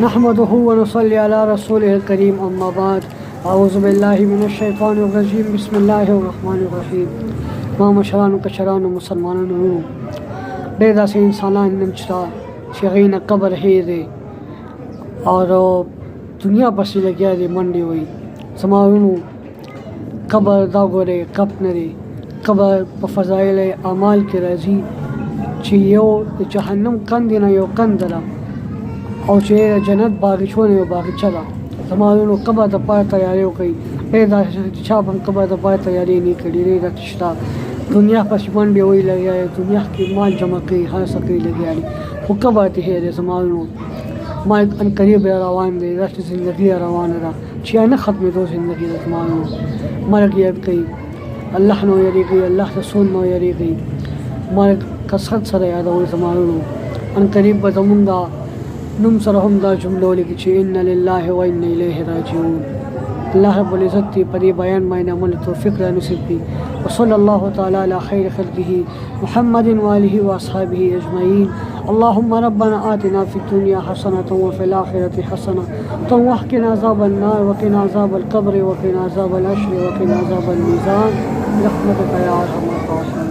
نحمده ونصلي على رسوله الكريم أما بعد أعوذ بالله من الشيطان الرجيم بسم الله الرحمن الرحیم. ما مشرانو کشرانو مسلمانانو ډېر داسې انسانان نن شته چې هغوی نه قبر هېر دی او دنیا پسې لګیا دی منډې وایي. زما وروڼو قبر دا ګورئ کپ نه دی. قبر په فضایل اعمال کې راځي چې یو د جهنم کندې نه یو کنده ده او چې د جنت باغچو نه یو باغچه ده. زما وروڼو قبر دپاره تیاری وکړئ. ډېر داسې چې چا هم قبر دپاره تیاری نه کړې ډېر داسې شته دنیا پسې منډې وایي لګیا دی دنیا کې مال جمع کوي هر څه کوي لګیا دی خو قبر ته هېر دی. زما وروڼو ما ان قریب روان دی داسې زندګي روانه ده چې نه ختمېدو زندګي ده. زما وروڼو مرګ یاد کوي الله نه یېرېږئ الله رسول نه یېرېږئ مرګ کثرت سره یادوئ. زما وروڼو ان قریب به زمونږ دا نوم سره هم دا جمله ولیکي چې ان لله و ان الیه راجعون. الله رب العزت دې په دې بیان باندې عمل توفیق را نصیب کړي. وصلی الله تعالی علی خیر خلقه محمد وآله واصحابه اجمعین. اللهم ربنا آتنا في الدنيا حسنة وفي الآخرة حسنة وقنا عذاب النار وقنا عذاب القبر وقنا عذاب الحشر وقنا عذاب الميزان برحمتك يا أرحم الراحمين.